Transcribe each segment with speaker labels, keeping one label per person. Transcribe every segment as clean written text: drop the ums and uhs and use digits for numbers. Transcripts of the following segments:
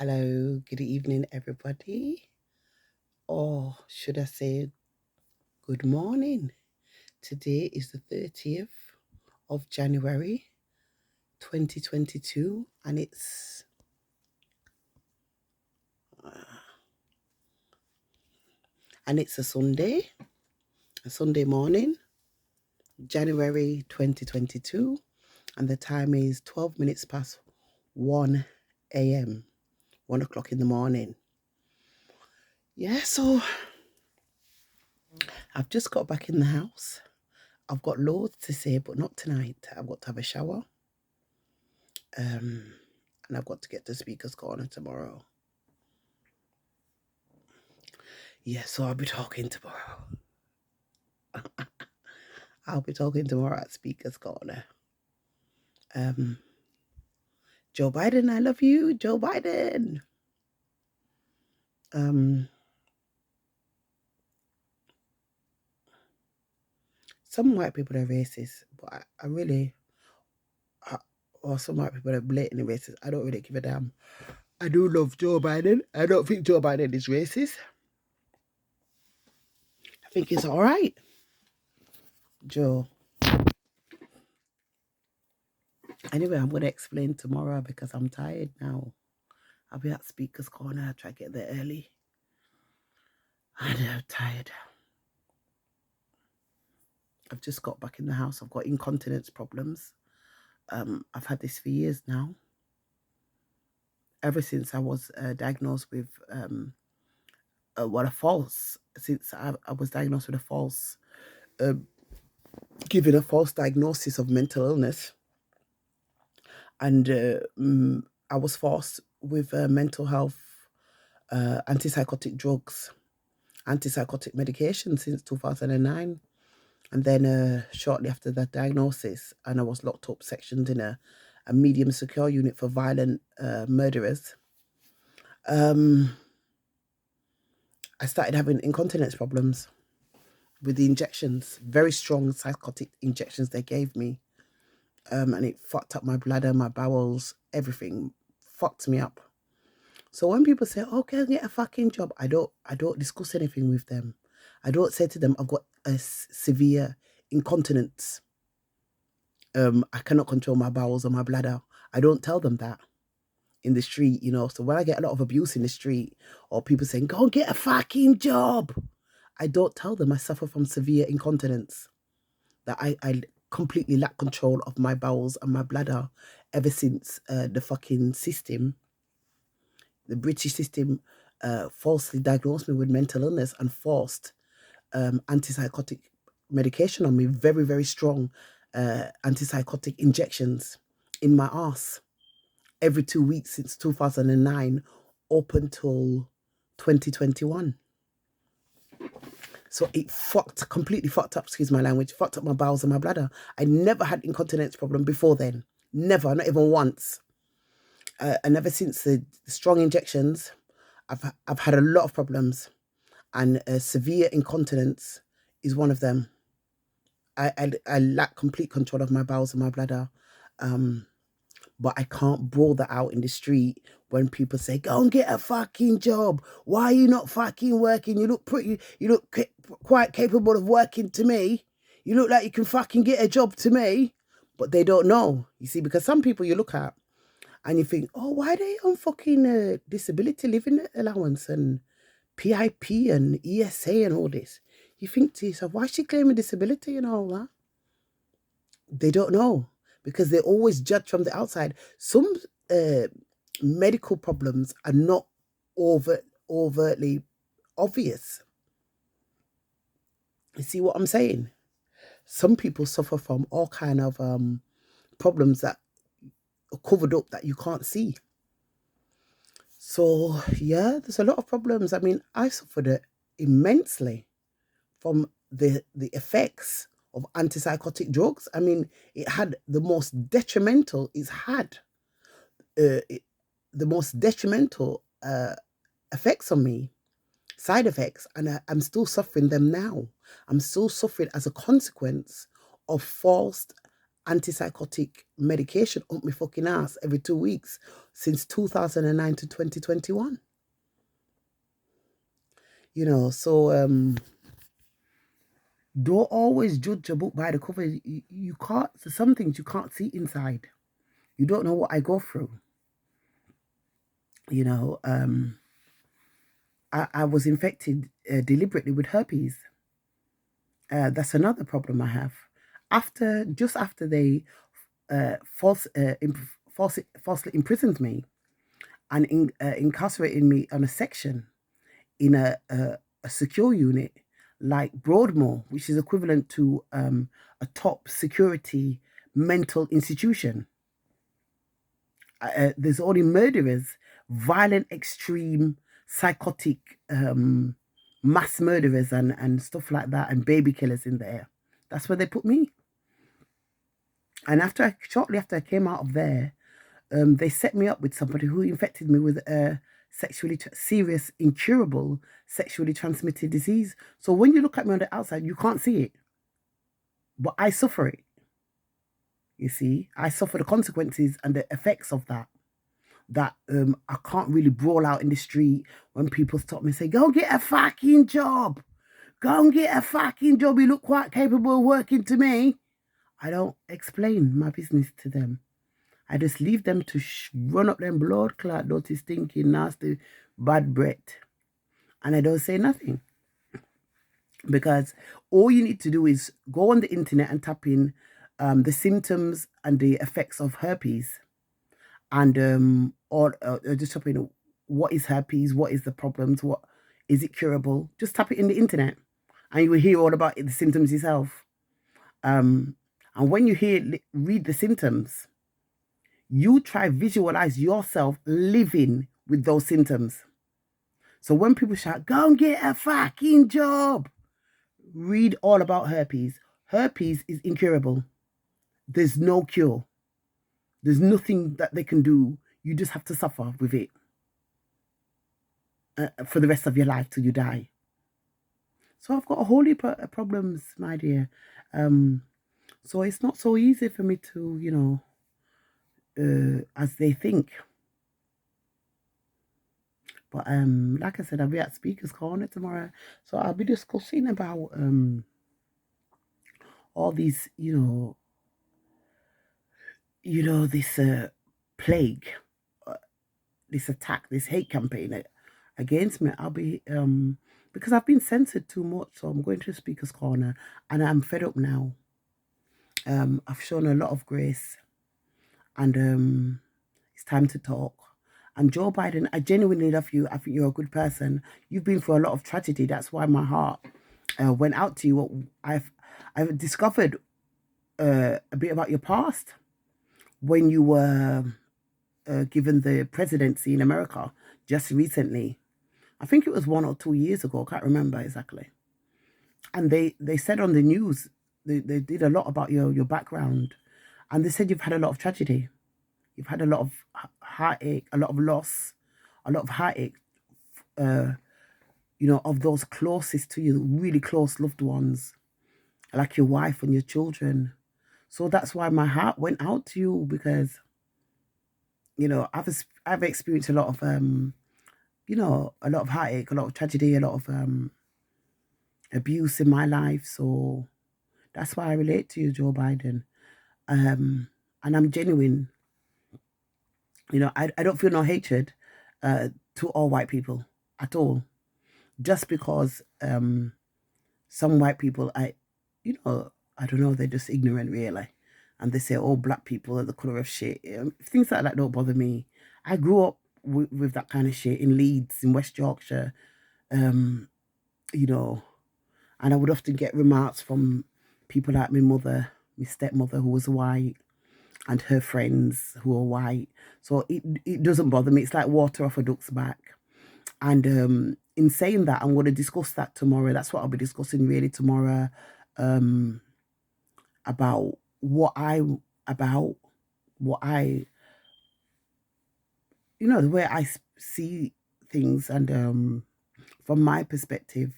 Speaker 1: Hello, good evening, everybody. Or should I say good morning? Today is the 30th of January 2022, and it's a Sunday morning, January 2022, and the time is 12 minutes past 1 a.m., 1 o'clock in the morning. Yeah, so I've just got back in the house. I've got loads to say, but not tonight. I've got to have a shower. And I've got to get to Speaker's Corner tomorrow. Yeah, so I'll be talking tomorrow. I'll be talking tomorrow at Speaker's Corner. Joe Biden, I love you, Joe Biden. Some white people are racist, but some white people are blatantly racist. I don't really give a damn. I do love Joe Biden. I don't think Joe Biden is racist. I think it's all right, Joe. Anyway, I'm going to explain tomorrow because I'm tired now. I'll be at Speaker's Corner. I'll try to get there early. I'm tired. I've just got back in the house. I've got incontinence problems. I've had this for years now. Ever since I was diagnosed with since I was diagnosed with given a false diagnosis of mental illness. And I was forced with mental health, antipsychotic drugs, antipsychotic medication since 2009. And then shortly after that diagnosis, and I was locked up, sectioned in a medium secure unit for violent murderers. I started having incontinence problems with the injections, very strong psychotic injections they gave me. And it fucked up my bladder, my bowels, everything fucked me up. So when people say, "Okay, get a fucking job," I don't discuss anything with them. I don't say to them, "I've got a severe incontinence. I cannot control my bowels or my bladder." I don't tell them that in the street, So when I get a lot of abuse in the street or people saying, "Go and get a fucking job," I don't tell them I suffer from severe incontinence, that I completely lack control of my bowels and my bladder ever since the fucking system, the British system, falsely diagnosed me with mental illness and forced antipsychotic medication on me, very, very strong antipsychotic injections in my arse every 2 weeks since 2009 up until 2021. So it completely fucked up, excuse my language, fucked up my bowels and my bladder. I never had incontinence problem before then. Never, not even once. And ever since the strong injections, I've had a lot of problems, and severe incontinence is one of them. I lack complete control of my bowels and my bladder. But I can't brawl that out in the street when people say, "Go and get a fucking job. Why are you not fucking working? You look quite capable of working to me. You look like you can fucking get a job to me." But they don't know, you see, because some people you look at and you think, "Oh, why are they on fucking disability living allowance and PIP and ESA and all this?" You think to yourself, why is she claiming disability and all that? They don't know, because they always judge from the outside. Some medical problems are not overtly obvious. You see what I'm saying? Some people suffer from all kind of problems that are covered up that you can't see. So yeah, there's a lot of problems. I mean, I suffered immensely from the effects of antipsychotic drugs. I mean, it had the most detrimental effects on me, side effects, and I'm still suffering them now. I'm still suffering as a consequence of false antipsychotic medication up my fucking ass every 2 weeks since 2009 to 2021. You know, so don't always judge a book by the cover. You can't, some things you can't see inside. You don't know what I go through. You know, I was infected deliberately with herpes. That's another problem I have. Just after they falsely imprisoned me and incarcerated me on a section in a secure unit like Broadmoor, which is equivalent to a top security mental institution. There's only murderers, violent, extreme, psychotic, mass murderers and stuff like that, and baby killers in there. That's where they put me. And shortly after I came out of there, they set me up with somebody who infected me with a serious, incurable, sexually transmitted disease. So when you look at me on the outside, you can't see it, but I suffer it. You see, I suffer the consequences and the effects of that. I can't really brawl out in the street when people stop me and say, "Go get a fucking job. Go and get a fucking job. You look quite capable of working to me." I don't explain my business to them. I just leave them to run up them blood clot, dirty, stinking, nasty, bad breath. And I don't say nothing. Because all you need to do is go on the internet and type in the symptoms and the effects of herpes. And or just type in what is herpes, what is the problems, what is it curable. Just type it in the internet and you will hear all about the symptoms yourself. And when you read the symptoms, you try visualize yourself living with those symptoms. So when people shout, "Go and get a fucking job," read all about herpes. Herpes is incurable. There's no cure. There's nothing that they can do. You just have to suffer with it for the rest of your life till you die. So I've got a whole heap of problems, my dear. So it's not so easy for me to, you know, as they think. But like I said, I'll be at Speaker's Corner tomorrow. So I'll be discussing about all these, you know, this plague, this attack, this hate campaign against me. I'll be because I've been censored too much, so I'm going to Speaker's Corner and I'm fed up now. I've shown a lot of grace and it's time to talk. And Joe Biden, I genuinely love you. I think you're a good person. You've been through a lot of tragedy. That's why my heart went out to you. I've discovered a bit about your past when you were given the presidency in America just recently. I think it was 1 or 2 years ago. I can't remember exactly. And they said on the news, they did a lot about your background. And they said you've had a lot of tragedy. You've had a lot of heartache, a lot of loss, a lot of heartache, you know, of those closest to you, really close loved ones, like your wife and your children. So that's why my heart went out to you, because, you know, I've experienced a lot of, you know, a lot of heartache, a lot of tragedy, a lot of abuse in my life. So that's why I relate to you, Joe Biden. And I'm genuine. You know, I don't feel no hatred to all white people at all. Just because some white people, you know, I don't know, they're just ignorant really. And they say, "Oh, black people are the colour of shit." Things like that don't bother me. I grew up with that kind of shit in Leeds, in West Yorkshire, you know, and I would often get remarks from people like my mother, my stepmother, who was white, and her friends who are white. So it doesn't bother me. It's like water off a duck's back. And in saying that, I'm going to discuss that tomorrow. That's what I'll be discussing really tomorrow, about what I, you know, the way I see things, and from my perspective.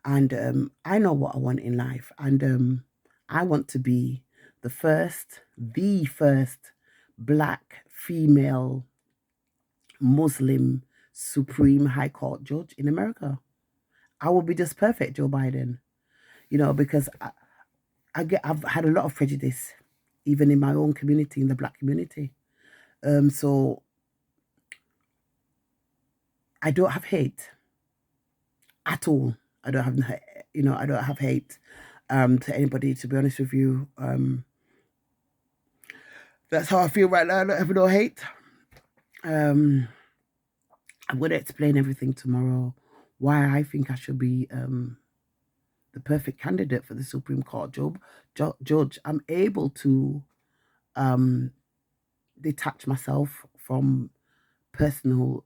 Speaker 1: And I know what I want in life, and I want to be the first black female Muslim Supreme High Court judge in America. I will be just perfect, Joe Biden, because I've had a lot of prejudice, even in my own community, in the black community. So I don't have hate at all. I don't have hate to anybody, to be honest with you. That's how I feel right now. I don't have no hate. I'm going to explain everything tomorrow, why I think I should be the perfect candidate for the Supreme Court judge. I'm able to detach myself from personal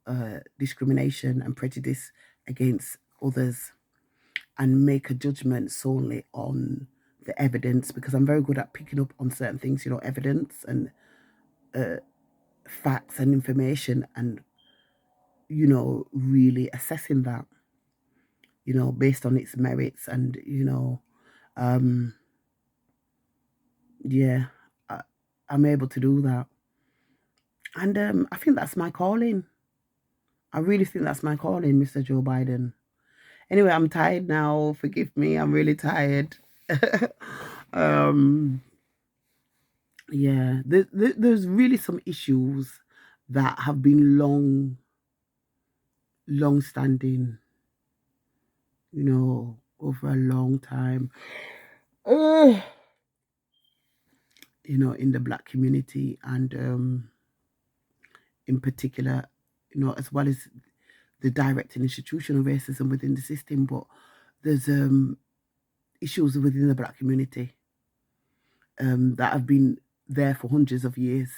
Speaker 1: discrimination and prejudice against others and make a judgment solely on the evidence, because I'm very good at picking up on certain things, evidence and facts and information, and really assessing that, based on its merits, and yeah, I'm able to do that. And I think that's my calling. I really think that's my calling, Mr. Joe Biden. Anyway, I'm tired now. Forgive me. I'm really tired. Yeah, there's really some issues that have been long standing, over a long time, in the black community, and in particular, as well as the direct and institutional racism within the system, but there's issues within the black community that have been there for hundreds of years.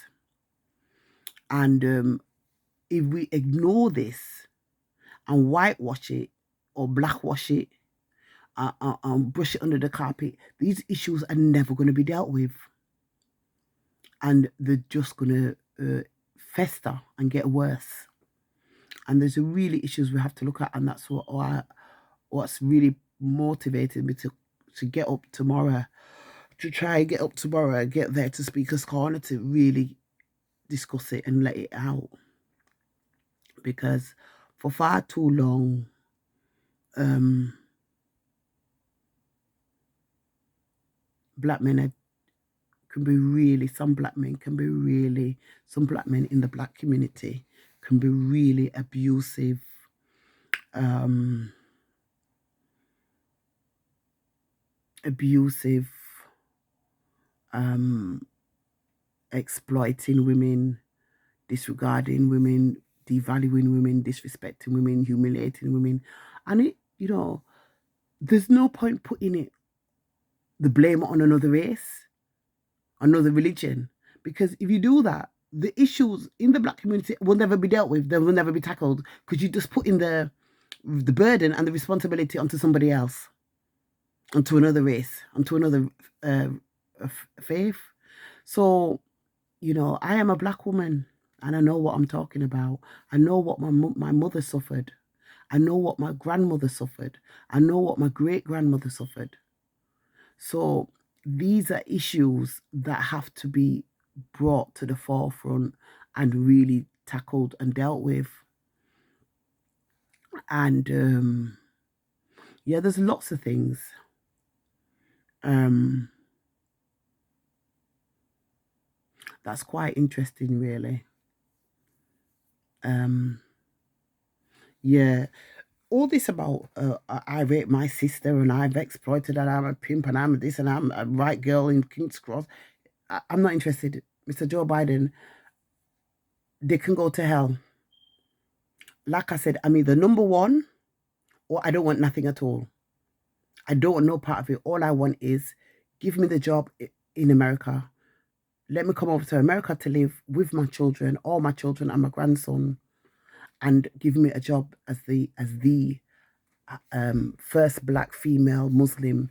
Speaker 1: And if we ignore this and whitewash it or blackwash it and brush it under the carpet, these issues are never going to be dealt with. And they're just going to fester and get worse. And there's really issues we have to look at, and that's what's really motivated me to get up tomorrow, to try and get up tomorrow and get there to Speaker's Corner to really discuss it and let it out. Because for far too long, black men some black men in the black community can be really abusive, exploiting women, disregarding women, devaluing women, disrespecting women, humiliating women. And there's no point putting the blame on another race, another religion, because if you do that, the issues in the black community will never be dealt with. They will never be tackled, because you're just putting the burden and the responsibility onto somebody else, onto another race, onto another faith. So, I am a black woman, and I know what I'm talking about. I know what my mother suffered. I know what my grandmother suffered. I know what my great-grandmother suffered. So these are issues that have to be brought to the forefront and really tackled and dealt with. And yeah, there's lots of things. That's quite interesting, really. Yeah, all this about I raped my sister and I've exploited and I'm a pimp and I'm this and I'm a right girl in King's Cross. I'm not interested. Mr. Joe Biden, they can go to hell. Like I said, I'm either number one or I don't want nothing at all. I don't want no part of it. All I want is give me the job in America. Let me come over to America to live with my children, all my children and my grandson, and give me a job as the first black female Muslim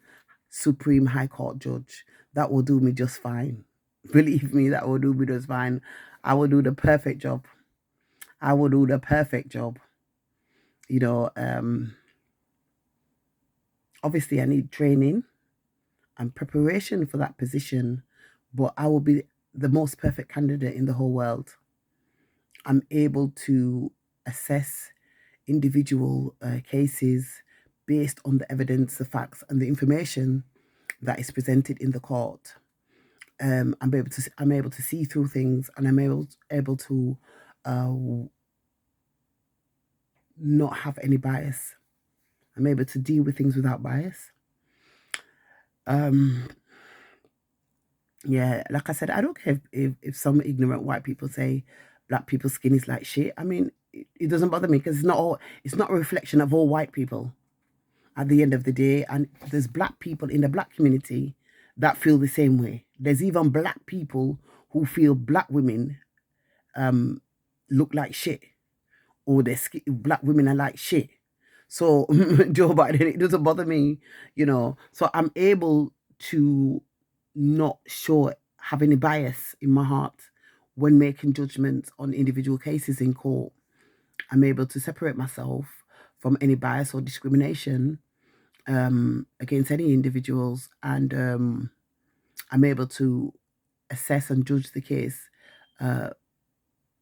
Speaker 1: Supreme High Court judge. That will do me just fine. Believe me, that will do me just fine. I will do the perfect job. I will do the perfect job. Obviously I need training and preparation for that position, but I will be the most perfect candidate in the whole world. I'm able to assess individual cases based on the evidence, the facts, and the information that is presented in the court. I'm able to see through things, and I'm able to not have any bias. I'm able to deal with things without bias. Yeah, like I said, I don't care if some ignorant white people say black people's skin is like shit. I mean, it doesn't bother me because it's not a reflection of all white people at the end of the day. And there's black people in the black community that feel the same way. There's even black people who feel black women look like shit, or black women are like shit. So Joe Biden, it doesn't bother me, you know. So I'm able to not have any bias in my heart when making judgments on individual cases in court. I'm able to separate myself from any bias or discrimination against any individuals, and I'm able to assess and judge the case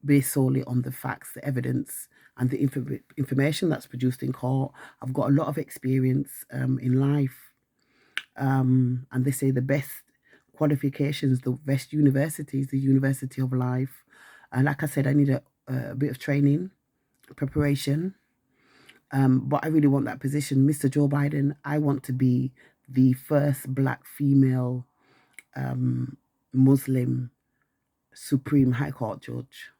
Speaker 1: based solely on the facts, the evidence, and the information that's produced in court. I've got a lot of experience in life, and they say the best qualifications, the best universities, the University of Life. And like I said, I need a bit of training, preparation, but I really want that position. Mr. Joe Biden, I want to be the first black female Muslim Supreme High Court judge.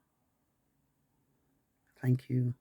Speaker 1: Thank you.